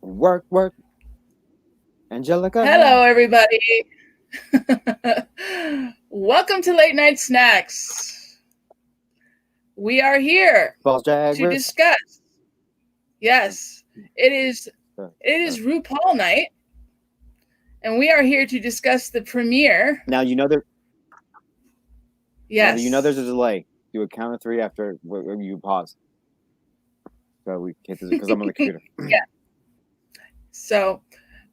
Work, work, Angelica. Hello, everybody. Welcome to Late Night Snacks. We are here Balls to Jaguars. discuss. Yes, it is. It is RuPaul night, and we are here to discuss the premiere. Now you know there. Yes. Now you know there's a delay. Do a count of three after you pause. So we can't because I'm on the computer. Yeah. So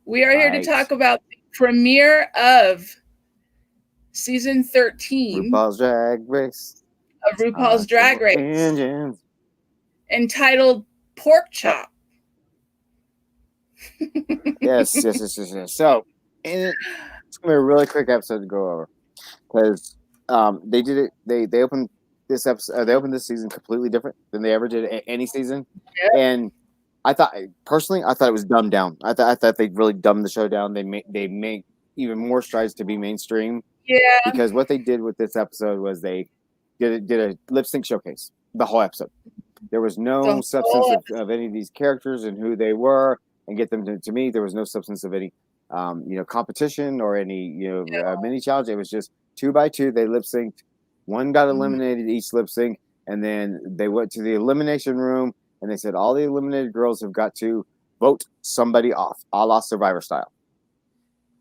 we are here to Right. talk about the premiere of season 13 RuPaul's Drag Race. of RuPaul's Drag Race, Engines. entitled Pork Chop. Yes. So, and it's gonna be a really quick episode to go over because they did it. They opened this episode. They opened this season completely different than they ever did any season, and I thought it was dumbed down. I thought they really dumbed the show down. They make even more strides to be mainstream. Yeah. Because what they did with this episode was they did a lip sync showcase the whole episode. There was no substance of any of these characters and who they were, and get them to me. There was no substance of any competition or any mini challenge. It was just 2 by 2. They lip synced. One got eliminated each lip sync, and then they went to the elimination room and they said all the eliminated girls have got to vote somebody off, a la Survivor style.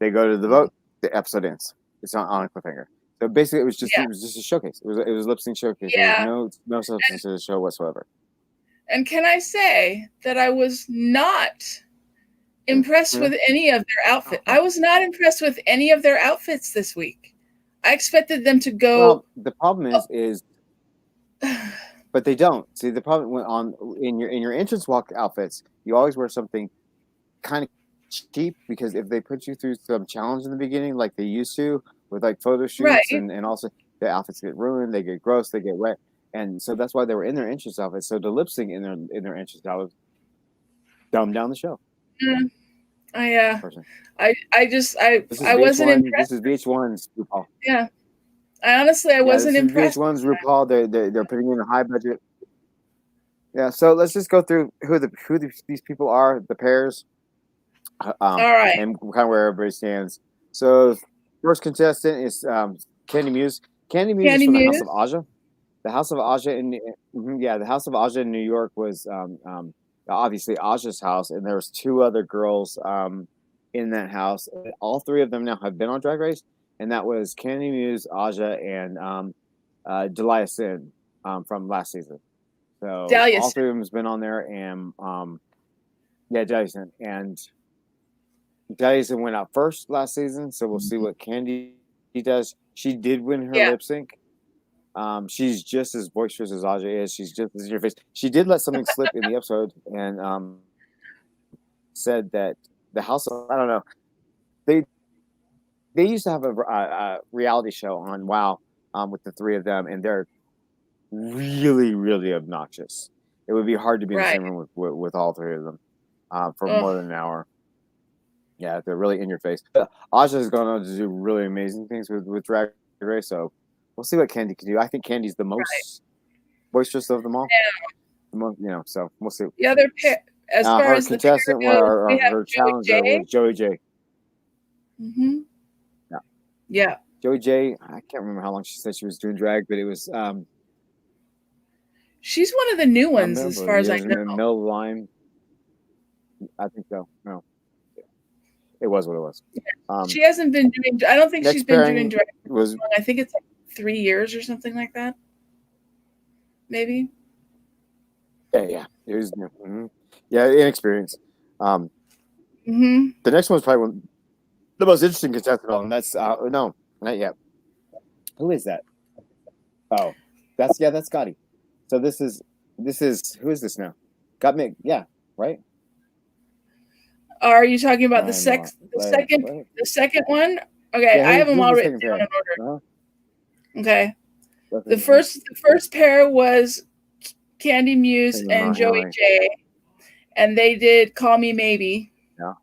They go to the vote, the episode ends. It's on a cliffhanger. So basically, it was just a showcase. It was a lip sync showcase. Yeah. There was no substance to the show whatsoever. And can I say that I was not impressed with any of their outfits? I was not impressed with any of their outfits this week. I expected them to go. Well, the problem is, but they don't. See, the problem in your entrance walk outfits, you always wear something kind of cheap, because if they put you through some challenge in the beginning, like they used to with like photo shoots, and also the outfits get ruined, they get gross, they get wet, and so that's why they were in their entrance outfits. So the lip sync in their entrance outfits dumbed down the show. I wasn't impressed. This is VH1's RuPaul. Yeah, I wasn't impressed. VH1's RuPaul. They're putting in a high budget. Yeah, so let's just go through who these people are, the pairs. All right. And kind of where everybody stands. So, first contestant is Candy Muse. Candy Muse is from the House of Aja. The House of Aja the House of Aja in New York was obviously Aja's house, and there was 2 other girls in that house. All 3 of them now have been on Drag Race, and that was Candy Muse, Aja, and Delia Sin from last season. So all 3 of them has been on there, and Delia Sin, and Dyson went out first last season, so we'll see what Candy does. She did win her lip sync. She's just as boisterous as Aja is. She's just as in your face. She did let something slip in the episode, and said that the House of, I don't know, they used to have a reality show on WoW with the 3 of them, and they're really, really obnoxious. It would be hard to be in the same room with all 3 of them for more than an hour. Yeah, they're really in your face. Aja has gone on to do really amazing things with Drag Race, so we'll see what Candy can do. I think Candy's the most boisterous of them all. Yeah. So we'll see. The other pair, as far her as contestant, the pair goes, we have her challenger was Joey J. Yeah. Joey J. I can't remember how long she said she was doing drag, but it was. She's one of the new ones, as far as I know. No line. I think so. No. It was what it was. She hasn't been doing. I don't think she's been doing drag. I think it's like 3 years or something like that. Maybe. Yeah. It was. Inexperience. The next one's probably the most interesting contestant on. That's no, not yet. Who is that? Oh, that's Scotty. So this is who is this now? Got me. Yeah. Right. Are you talking about the second one? Okay, I have them all written down in order. Okay. The first pair was Candy Muse and Joey J, and they did Call Me Maybe. Yeah.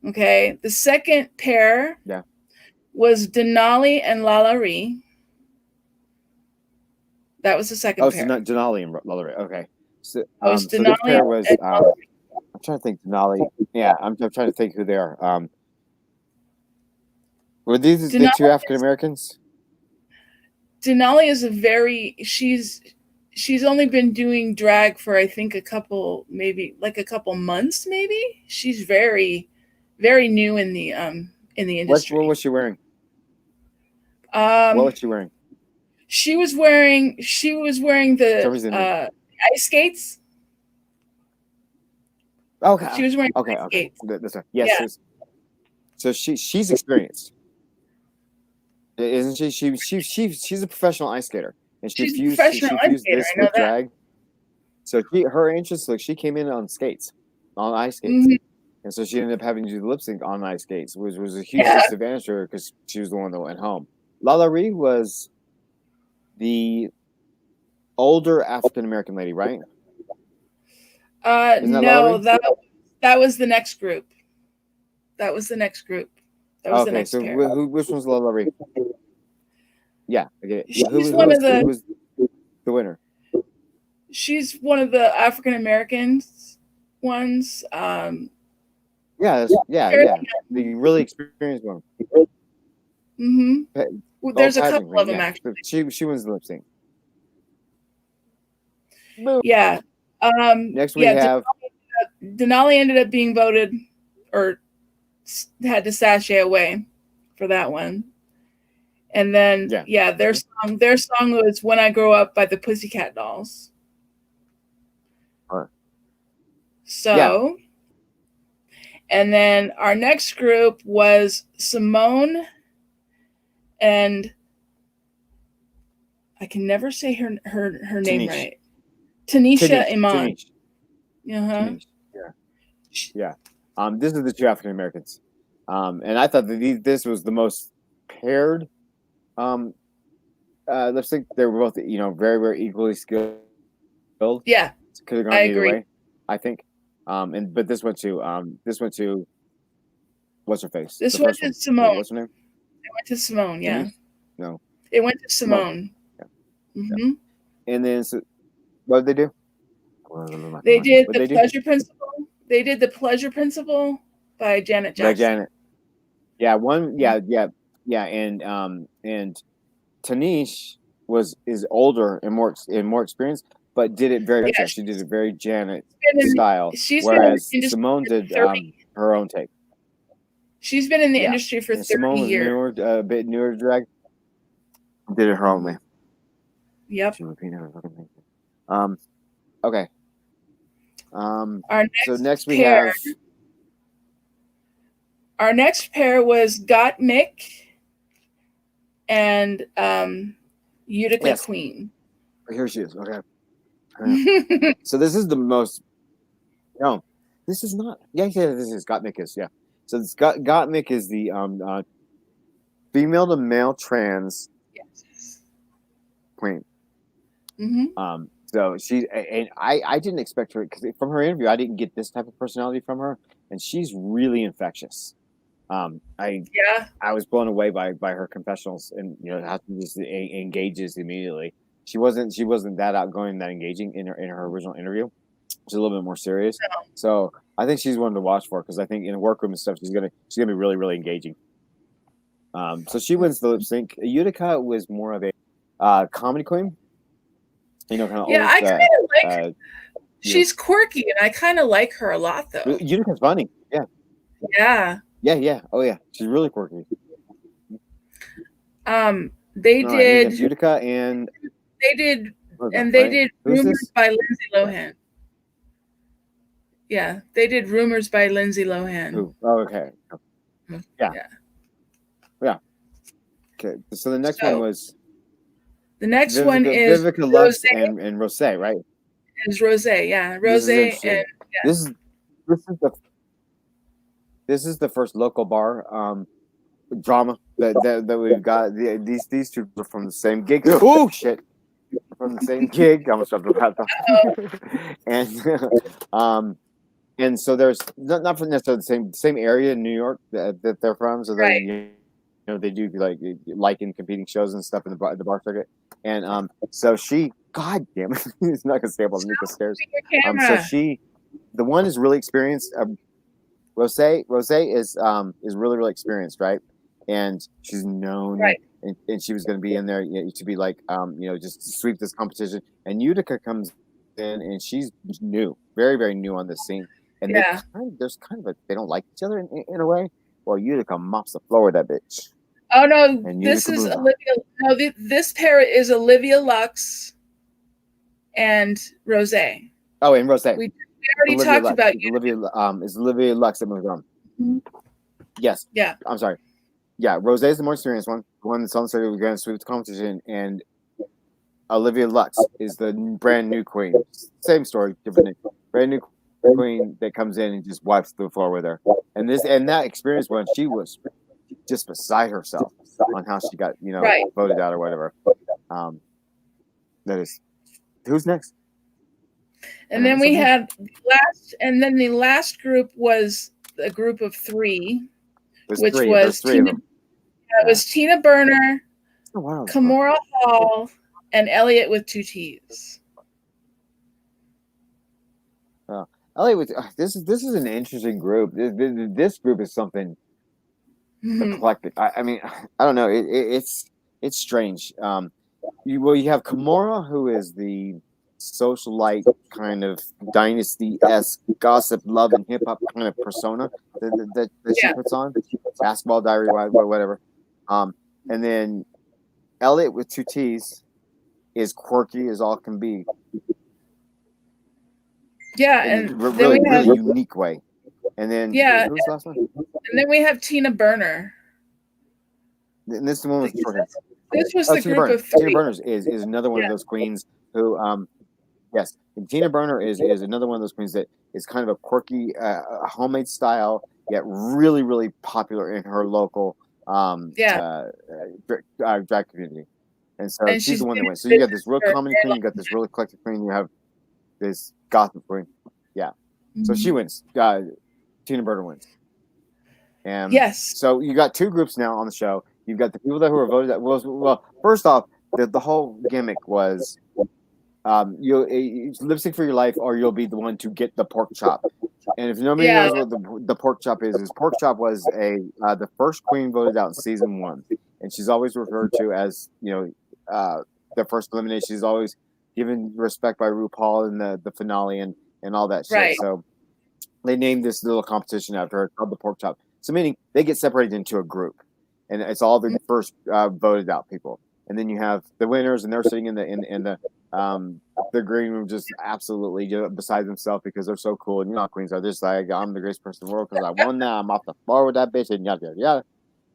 Okay. The second pair was Denali and Lalaurie. That was the second pair. Oh, Denali and Lalaurie. Okay. So, Denali this pair was I'm trying to think Denali. Yeah, I'm trying to think who they are. Were these the two African Americans? Denali is she's only been doing drag for I think a couple months maybe. She's very, very new in the industry. What was she wearing? What was she wearing? She was wearing the ice skates. Okay. She was wearing ice skates. That's right. Yes. Yeah. So she's experienced, isn't she? She's a professional ice skater, and she fused this with drag. So her interest, she came in on skates, on ice skates, and so she ended up having to do the lip sync on ice skates, which was a huge disadvantage for her because she was the one that went home. Lala Ree was the older African American lady, right? No, that was the next group. That was the next group. That was the next pair. Which one's Lala Ree? Yeah, I get it. Who was the winner? She's one of the African Americans ones. Yeah. The really experienced one. Well, there's a couple of them actually. She wins the lip sync. Yeah. Next we have Denali ended up being voted or had to sashay away for that one. And then their song was When I Grow Up by the Pussycat Dolls. So and then our next group was Simone and I can never say her name right. Tanisha Iman. Yeah. This is the two African Americans. And I thought that this was the most paired lip sync. They were both, very, very equally skilled. Yeah. Could have gone either way, I think. But this went to what's her face? This went to Simone. What's her name? It went to Simone, yeah. No. It went to Simone. Yeah. And then what did they do? They did the Pleasure Principle. They did the Pleasure Principle by Janet Jackson. By Janet. Yeah, and Tanish is older and more experienced, but did it very good. She did it very Janet style. Whereas Simone did her own take. She's been in the industry for 30 Simone years. Was a bit newer to drag. Did it her own way. Yep. Okay. So next we have. Our next pair was Got Mick and Utica Queen. Here she is. Okay. So this is the most. No, this is not. Yeah, this is Got Mick is. Yeah. So this Got Mick is the female to male trans queen. So I didn't expect her because from her interview I didn't get this type of personality from her, and she's really infectious. I was blown away by her confessionals and how she just engages immediately. She wasn't that outgoing, that engaging in her original interview. She's a little bit more serious. No. So I think she's one to watch for because I think in a workroom and stuff she's gonna be really, really engaging. So she wins the lip sync. Utica was more of a comedy queen. Kind of I kind of like. She's quirky, and I kind of like her a lot, though. Utica's funny. Yeah. Yeah. Yeah. Oh yeah, she's really quirky. They did Utica and they did Rumors by Lindsay Lohan. Yeah, they did Rumors by Lindsay Lohan. Who? Oh, okay. Yeah. Okay, so the next one was. The next one is Vivica Lux and Rose, right? Is Rose, yeah, Rose, and this is the first local bar drama that we've got. These two are from the same gig. Oh shit! From the same gig. I almost dropped the laptop. And so there's not from necessarily the same area in New York that they're from. So they do like in competing shows and stuff in the bar circuit. And so she, God damn it, he's not gonna stay up on the stairs. So the one is really experienced. Rose is really experienced, right? And she's known, right. and she was going to be in there, to be like, just to sweep this competition. And Utica comes in, and she's new, very new on this scene. And there's kind of they don't like each other in a way. Well, Utica mops the floor with that bitch. Oh no, this is Olivia. No, this pair is Olivia Lux and Rose. Oh, and Rose. We already talked about is Olivia Lux that moves on. Mm-hmm. Yes. Yeah. I'm sorry. Yeah, Rose is the more experienced one. The one that's on the side, we're going to sweep the competition, and Olivia Lux is the brand new queen. Same story, different name. Brand new queen that comes in and just wipes the floor with her. And that experience when she was just beside herself on how she got, voted out or whatever. That is, who's next? And then we had the last group was a group of three, which was Tina Burner, Kimora Hall, and Elliot with 2 T's. Elliot with this is an interesting group. This group is something eclectic. I mean, I don't know. It's strange. You have Kimora, who is the socialite kind of dynasty-esque gossip, love, and hip hop kind of persona that she puts on. Basketball Diary, whatever. And then Elliot with 2 T's is quirky as all can be. Yeah, and really unique way. And then who's the last one? And then we have Tina Burner. And this is the one with this was the group of 3. Tina Burner is another one of those queens who yes. And Tina Burner is another one of those queens that is kind of a quirky homemade style, yet really popular in her local drag community. And so she's the one that wins. So you got this real comedy queen, you got this real eclectic queen, you have this gotham queen. Yeah. Mm-hmm. So she wins. Tina Burner wins. And so you got 2 groups now on the show. You've got the people who were voted at. Well, first off, the whole gimmick was you lip sync for your life, or you'll be the one to get the pork chop. And if nobody knows what the pork chop is pork chop was the first queen voted out in season 1, and she's always referred to as the first elimination. She's always given respect by RuPaul in the finale and all that shit. Right. So they named this little competition after her called the pork chop. So meaning they get separated into a group, and it's all the first voted out people. And then you have the winners, and they're sitting in the green room just absolutely beside themselves because they're so cool. And queens are just like, I'm the greatest person in the world because I won now. I'm off the floor with that bitch and yada yada.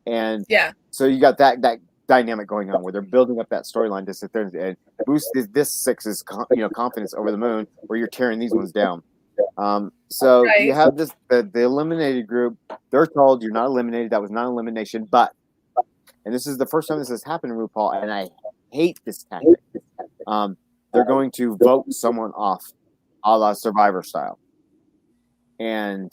And so you got that dynamic going on where they're building up that storyline to sit there and boost this 6's confidence over the moon, where you're tearing these ones down. So you have this the eliminated group. They're told you're not eliminated. That was not elimination, but. And this is the first time this has happened in RuPaul, and I hate this tactic. They're going to vote someone off, a la Survivor style, and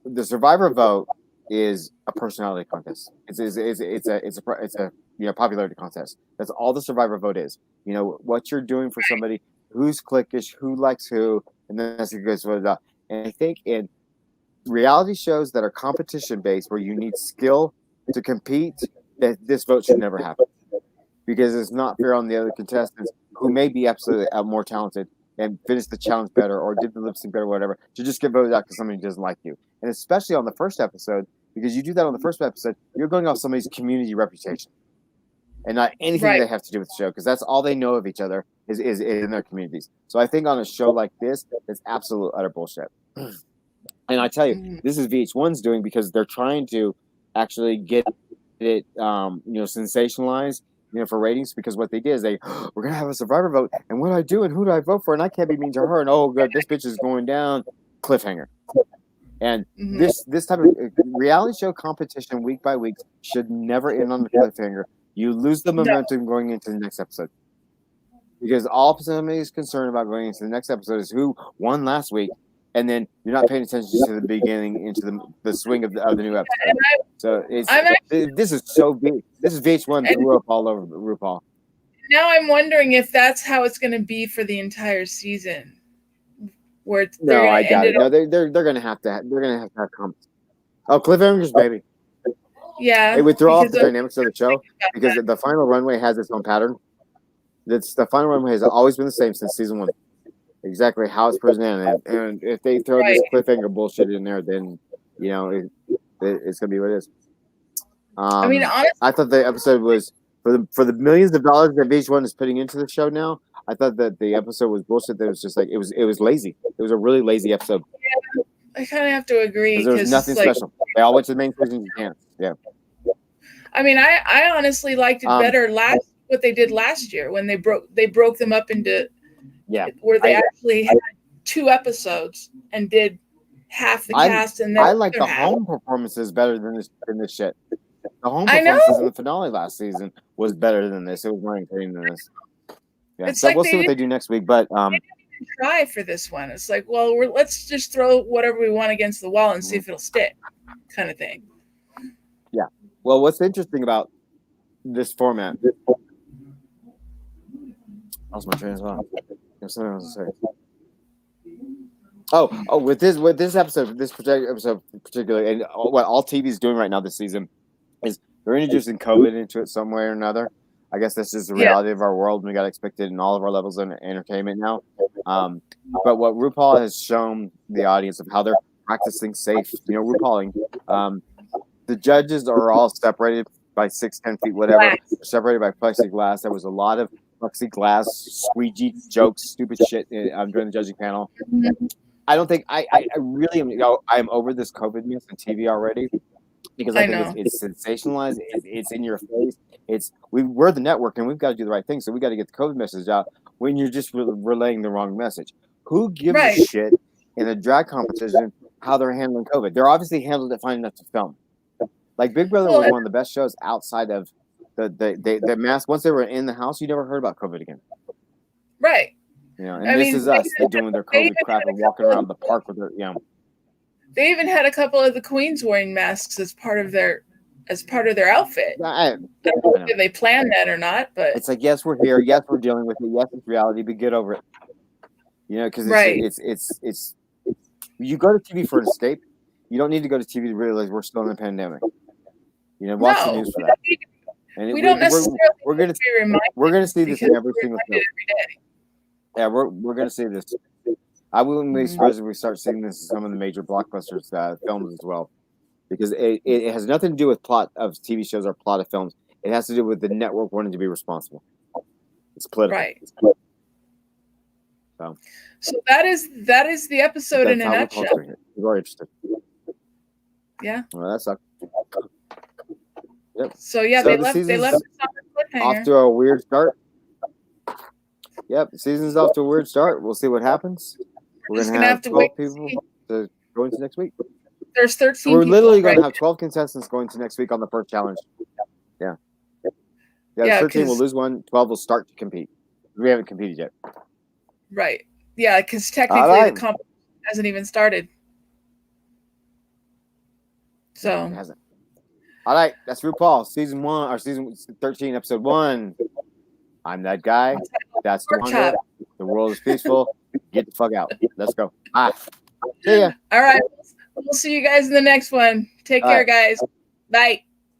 the Survivor vote is a personality contest. It's a popularity contest. That's all the Survivor vote is. What you're doing for somebody, who's cliquish, who likes who, and then that's a good vote out. And I think in reality shows that are competition based, where you need skill to compete, that this vote should never happen, because it's not fair on the other contestants who may be absolutely more talented and finish the challenge better or did the lip sync better or whatever, to just get voted out because somebody doesn't like you. And especially on the first episode, because you do that on the first episode, you're going off somebody's community reputation and not anything they have to do with the show, because that's all they know of each other is in their communities. So I think on a show like this, it's absolute utter bullshit. And I tell you, this is VH1's doing, because they're trying to actually get it sensationalized for ratings, because what they did is we're gonna have a Survivor vote, and what do I do and who do I vote for, and I can't be mean to her, and oh god, this bitch is going down, cliffhanger. And this type of reality show competition week by week should never end on the cliffhanger. You lose the momentum going into the next episode, because all somebody is concerned about going into the next episode is who won last week, and then you're not paying attention to the beginning, into the swing of the new episode. So this is so big. This is VH1 threw up all over RuPaul. Now I'm wondering if that's how it's going to be for the entire season. where no, I got it. No, they're gonna have to have comments. Oh, cliffhangers, baby. Yeah, it would throw off the dynamics of the show because the final runway has its own pattern. The final runway has always been the same since season 1. Exactly how it's presented, and if they throw this cliffhanger bullshit in there, then it's gonna be what it is. I mean, honestly, I thought the episode was for the millions of dollars that VH1 is putting into the show now. I thought that the episode was bullshit. That was just like it was lazy. It was a really lazy episode. Yeah, I kind of have to agree. There was nothing special. They all went to the main station. You can't. Yeah. I mean, I honestly liked it better what they did last year when they broke them up into where they actually had 2 episodes and did half the cast and then I like the home performances better than this shit. The home performances in the finale last season was better than this. It was more entertaining than this. Yeah, it's so like we'll see what they do next week. But they didn't even try for this one. It's like, well, let's just throw whatever we want against the wall and see if it'll stick, kind of thing. Yeah. Well, what's interesting about this format? Lost my train as well. There's something else to say. Oh, with this episode, this particular episode particularly, and what all TV is doing right now this season is they're introducing COVID into it some way or another. I guess that's just the reality of our world. We got to expect it in all of our levels of entertainment now. But what RuPaul has shown the audience of how they're practicing safe, RuPauling. The judges are all separated by 6-10 feet, whatever, separated by plexiglass. There was a lot of plexiglass squeegee jokes, stupid shit during the judging panel. I don't think I really am. I'm over this COVID myth on TV already because I think it's sensationalized. It's in your face. We're the network and we've got to do the right thing. So we got to get the COVID message out when you're just relaying the wrong message. Who gives a shit in a drag competition how they're handling COVID? They're obviously handled it fine enough to film. Like Big Brother was one of the best shows outside of the mask. Once they were in the house, you never heard about COVID again. Right. And this is us. They're doing their COVID crap and walking around the park with their, They even had a couple of the queens wearing masks as part of their outfit. I don't know if they planned that or not, but it's like, yes, we're here. Yes, we're dealing with it. Yes, it's reality, but get over it. Because it's you go to TV for an escape. You don't need to go to TV to realize we're still in a pandemic. Watch the news for that. And we don't necessarily. We're gonna see this in every single film. Yeah, we're gonna see this. I wouldn't be surprised if we start seeing this in some of the major blockbusters films as well, because it has nothing to do with plot of TV shows or plot of films. It has to do with the network wanting to be responsible. It's political. Right. So that is the episode in a nutshell. You are interested. Yeah. Well, that sucks. Yep. So they left us on a cliffhanger. Off to a weird start. Yep, the season's off to a weird start. We'll see what happens. We're gonna have 12 people to go into next week. There's 13. So we're literally gonna have 12 contestants going to next week on the first challenge. Yeah. 13 will lose one. 12 will start to compete. We haven't competed yet. Right. Yeah, because technically the competition hasn't even started. So it hasn't. All right, that's RuPaul, season 13, episode 1. I'm that guy. That's the one. The world is peaceful. Get the fuck out. Let's go. Bye. See ya. All right. We'll see you guys in the next one. Take care, guys. Bye.